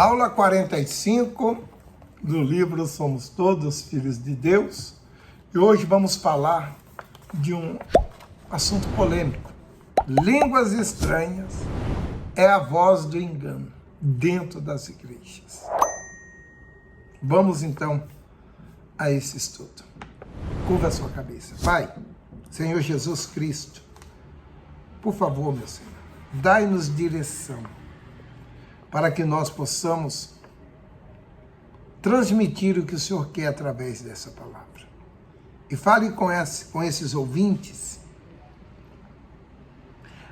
Aula 45 do livro Somos Todos Filhos de Deus. E hoje vamos falar de um assunto polêmico. Línguas estranhas é a voz do engano dentro das igrejas. Vamos então a esse estudo. Curva a sua cabeça. Pai, Senhor Jesus Cristo, por favor, meu Senhor, dai-nos direção para que nós possamos transmitir o que o Senhor quer através dessa palavra. E fale com esses ouvintes,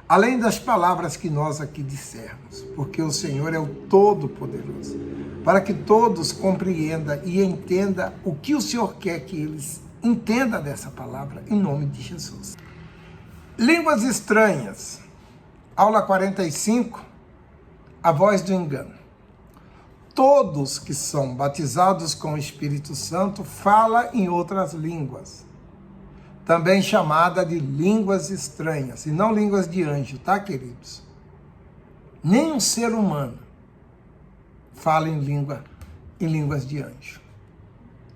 além das palavras que nós aqui dissermos, porque o Senhor é o Todo-Poderoso, para que todos compreendam e entendam o que o Senhor quer que eles entendam dessa palavra, em nome de Jesus. Línguas estranhas, aula 45, a voz do engano. Todos que são batizados com o Espírito Santo falam em outras línguas, também chamada de línguas estranhas, e não línguas de anjo, tá, queridos? Nenhum ser humano fala em línguas de anjo,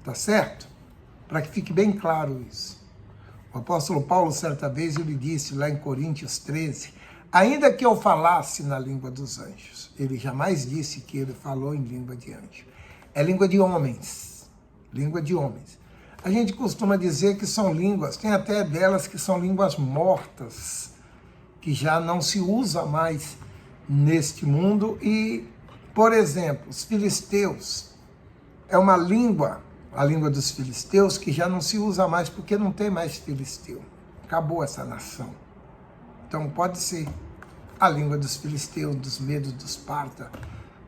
tá certo? Para que fique bem claro isso. O apóstolo Paulo, certa vez, ele disse lá em Coríntios 13, ainda que eu falasse na língua dos anjos, ele jamais disse que ele falou em língua de anjo. É língua de homens, língua de homens. A gente costuma dizer que são línguas, tem até delas que são línguas mortas, que já não se usa mais neste mundo. E, por exemplo, os filisteus, é uma língua, a língua dos filisteus, que já não se usa mais porque não tem mais filisteu. Acabou essa nação. Então pode ser a língua dos filisteus, dos medos, dos parta,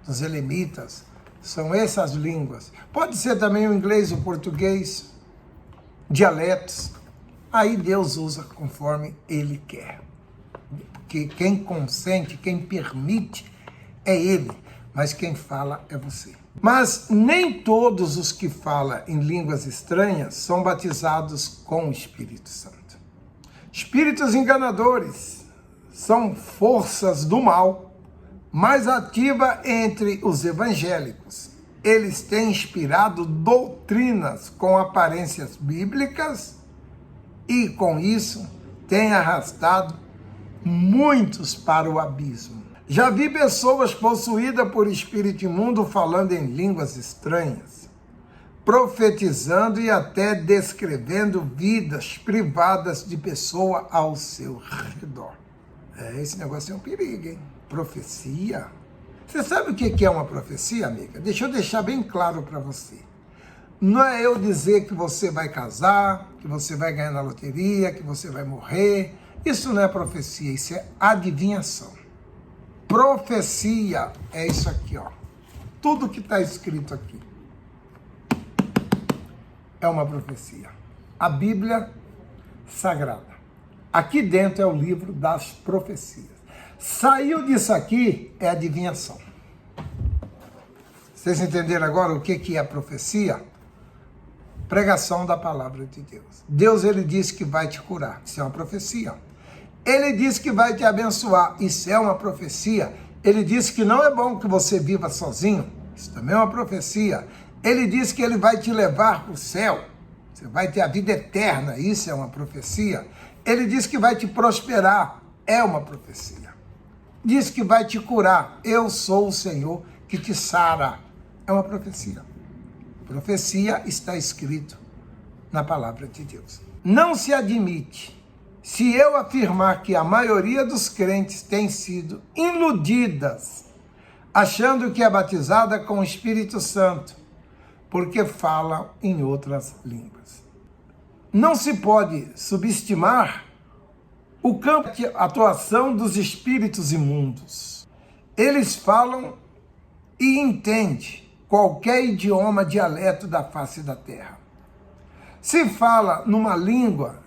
dos elemitas. São essas línguas. Pode ser também o inglês, o português, dialetos. Aí Deus usa conforme Ele quer. Porque quem consente, quem permite é Ele, mas quem fala é você. Mas nem todos os que falam em línguas estranhas são batizados com o Espírito Santo. Espíritos enganadores são forças do mal, mais ativa entre os evangélicos. Eles têm inspirado doutrinas com aparências bíblicas e, com isso, têm arrastado muitos para o abismo. Já vi pessoas possuídas por espírito imundo falando em línguas estranhas, profetizando e até descrevendo vidas privadas de pessoa ao seu redor. Esse negócio é um perigo, hein? Profecia. Você sabe o que é uma profecia, amiga? Deixa eu deixar bem claro para você. Não é eu dizer que você vai casar, que você vai ganhar na loteria, que você vai morrer. Isso não é profecia, isso é adivinhação. Profecia é isso aqui, ó. Tudo que está escrito aqui é uma profecia. A Bíblia Sagrada. Aqui dentro é o livro das profecias. Saiu disso aqui é adivinhação. Vocês entenderam agora o que é profecia? Pregação da palavra de Deus. Deus, ele disse que vai te curar. Isso é uma profecia. Ele disse que vai te abençoar. Isso é uma profecia. Ele disse que não é bom que você viva sozinho. Isso também é uma profecia. Ele disse que ele vai te levar para o céu. Você vai ter a vida eterna. Isso é uma profecia. Ele diz que vai te prosperar, é uma profecia. Diz que vai te curar, eu sou o Senhor que te sara, é uma profecia. Profecia está escrito na palavra de Deus. Não se admite, se eu afirmar que a maioria dos crentes tem sido iludidas, achando que é batizada com o Espírito Santo, porque falam em outras línguas. Não se pode subestimar o campo de atuação dos espíritos imundos. Eles falam e entendem qualquer idioma, dialeto da face da terra. Se fala numa língua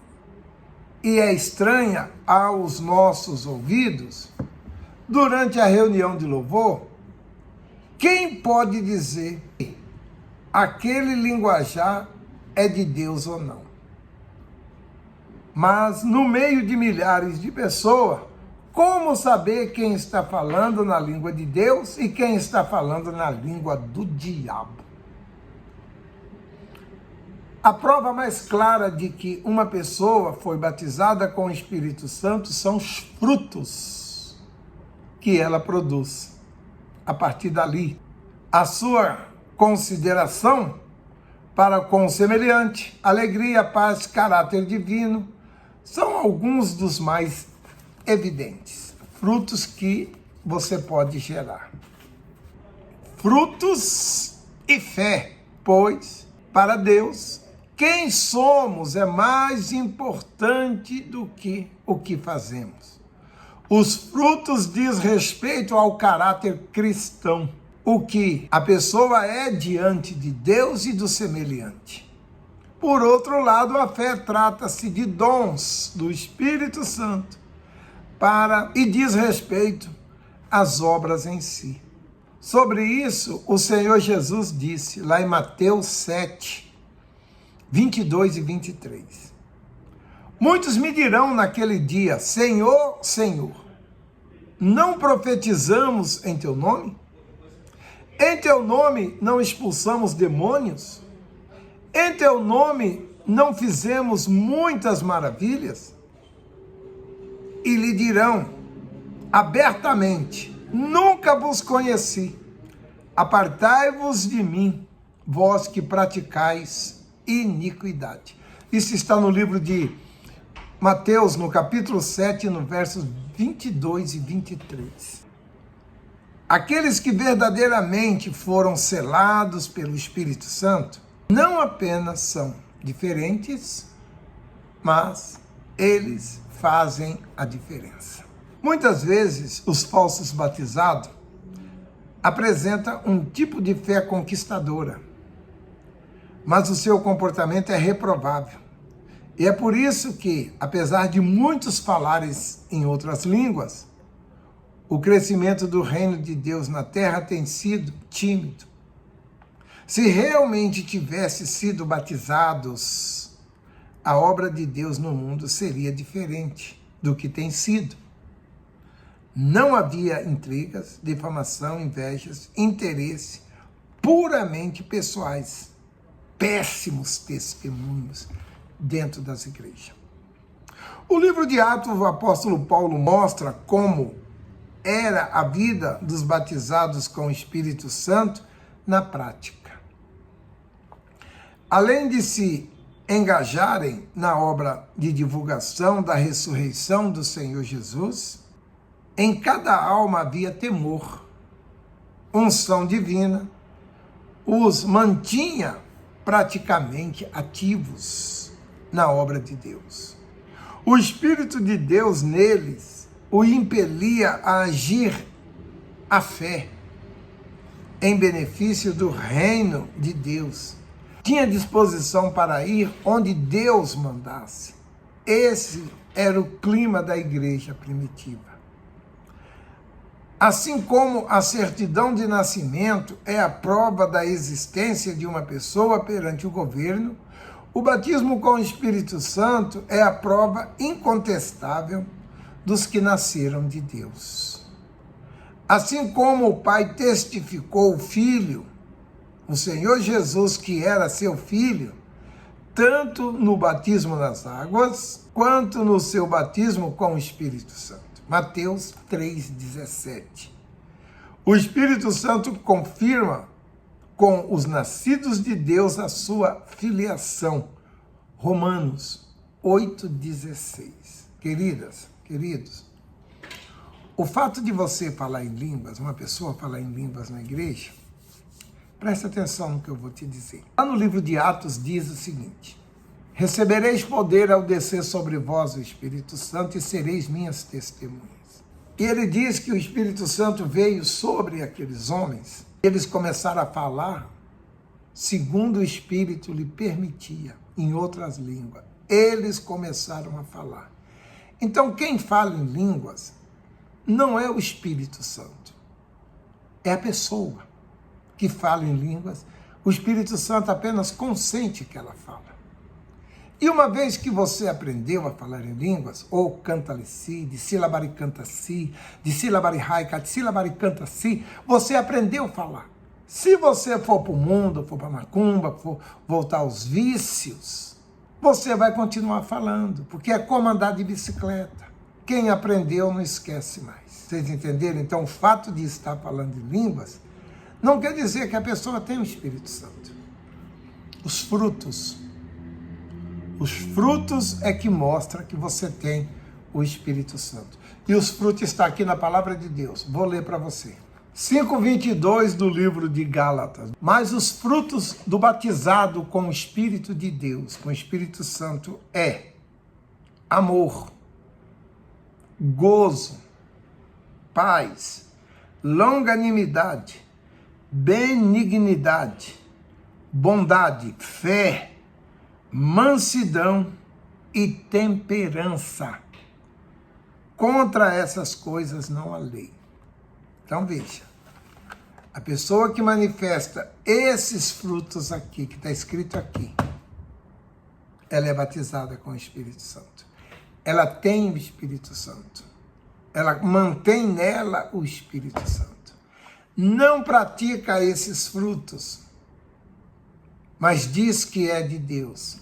e é estranha aos nossos ouvidos, durante a reunião de louvor, quem pode dizer que aquele linguajar é de Deus ou não? Mas no meio de milhares de pessoas, Como saber quem está falando na língua de Deus e quem está falando na língua do diabo? A prova mais clara de que uma pessoa foi batizada com o Espírito Santo são os frutos que ela produz. A partir dali, a sua consideração para com o semelhante, alegria, paz, caráter divino, são alguns dos mais evidentes. Frutos que você pode gerar. Frutos e fé, pois, para Deus, quem somos é mais importante do que o que fazemos. Os frutos diz respeito ao caráter cristão, o que a pessoa é diante de Deus e do semelhante. Por outro lado, a fé trata-se de dons do Espírito Santo e diz respeito às obras em si. Sobre isso, o Senhor Jesus disse, lá em Mateus 7, 22 e 23. Muitos me dirão naquele dia, Senhor, Senhor, não profetizamos em teu nome? Em teu nome não expulsamos demônios? Em teu nome não fizemos muitas maravilhas? E lhe dirão abertamente, nunca vos conheci, apartai-vos de mim, vós que praticais iniquidade. Isso está no livro de Mateus, no capítulo 7, no versos 22 e 23. Aqueles que verdadeiramente foram selados pelo Espírito Santo, não apenas são diferentes, mas eles fazem a diferença. Muitas vezes, os falsos batizados apresentam um tipo de fé conquistadora, mas o seu comportamento é reprovável. E é por isso que, apesar de muitos falarem em outras línguas, o crescimento do reino de Deus na terra tem sido tímido. Se realmente tivesse sido batizados, a obra de Deus no mundo seria diferente do que tem sido. Não havia intrigas, difamação, invejas, interesse puramente pessoais, péssimos testemunhos dentro das igrejas. O livro de Atos, o apóstolo Paulo mostra como era a vida dos batizados com o Espírito Santo na prática. Além de se engajarem na obra de divulgação da ressurreição do Senhor Jesus, em cada alma havia temor, unção divina, os mantinha praticamente ativos na obra de Deus. O Espírito de Deus neles o impelia a agir a fé em benefício do reino de Deus. Tinha disposição para ir onde Deus mandasse. Esse era o clima da igreja primitiva. Assim como a certidão de nascimento é a prova da existência de uma pessoa perante o governo, o batismo com o Espírito Santo é a prova incontestável dos que nasceram de Deus. Assim como o Pai testificou o Filho, o Senhor Jesus, que era seu Filho, tanto no batismo nas águas, quanto no seu batismo com o Espírito Santo. Mateus 3,17. O Espírito Santo confirma com os nascidos de Deus a sua filiação. Romanos 8,16. Queridos, o fato de você falar em línguas, uma pessoa falar em línguas na igreja, presta atenção no que eu vou te dizer. Lá no livro de Atos diz o seguinte: recebereis poder ao descer sobre vós o Espírito Santo e sereis minhas testemunhas. E ele diz que o Espírito Santo veio sobre aqueles homens, eles começaram a falar segundo o Espírito lhe permitia, em outras línguas. Eles começaram a falar. Então, quem fala em línguas não é o Espírito Santo, é a pessoa que fala em línguas. O Espírito Santo apenas consente que ela fala. E uma vez que você aprendeu a falar em línguas, ou canta-lhe-si, de silabari canta-si, de silabari raika, de silabari canta-si, você aprendeu a falar. Se você for para o mundo, for para a macumba, for voltar aos vícios, você vai continuar falando, porque é como andar de bicicleta. Quem aprendeu não esquece mais. Vocês entenderam? Então, o fato de estar falando em línguas não quer dizer que a pessoa tem o Espírito Santo. Os frutos é que mostra que você tem o Espírito Santo. E os frutos estão aqui na palavra de Deus. Vou ler para você. 5:22 do livro de Gálatas. Mas os frutos do batizado com o Espírito de Deus, com o Espírito Santo, é amor, gozo, paz, longanimidade, benignidade, bondade, fé, mansidão e temperança. Contra essas coisas não há lei. Então veja, a pessoa que manifesta esses frutos aqui, que está escrito aqui, ela é batizada com o Espírito Santo. Ela tem o Espírito Santo. Ela mantém nela o Espírito Santo. Não pratica esses frutos, mas diz que é de Deus.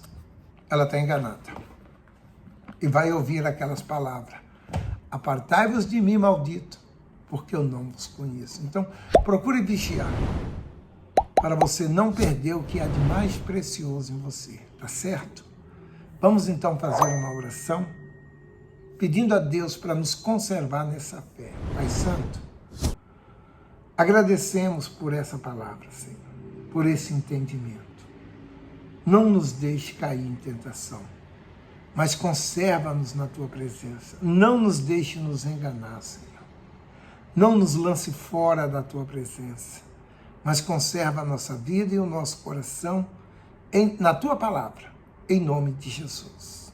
Ela está enganada. E vai ouvir aquelas palavras. Apartai-vos de mim, maldito, porque eu não vos conheço. Então, procure vigiar, para você não perder o que há de mais precioso em você. Tá certo? Vamos então fazer uma oração, pedindo a Deus para nos conservar nessa fé. Pai Santo, agradecemos por essa palavra, Senhor, por esse entendimento. Não nos deixe cair em tentação, mas conserva-nos na Tua presença. Não nos deixe nos enganar, Senhor. Não nos lance fora da Tua presença, mas conserva a nossa vida e o nosso coração na Tua palavra, em nome de Jesus.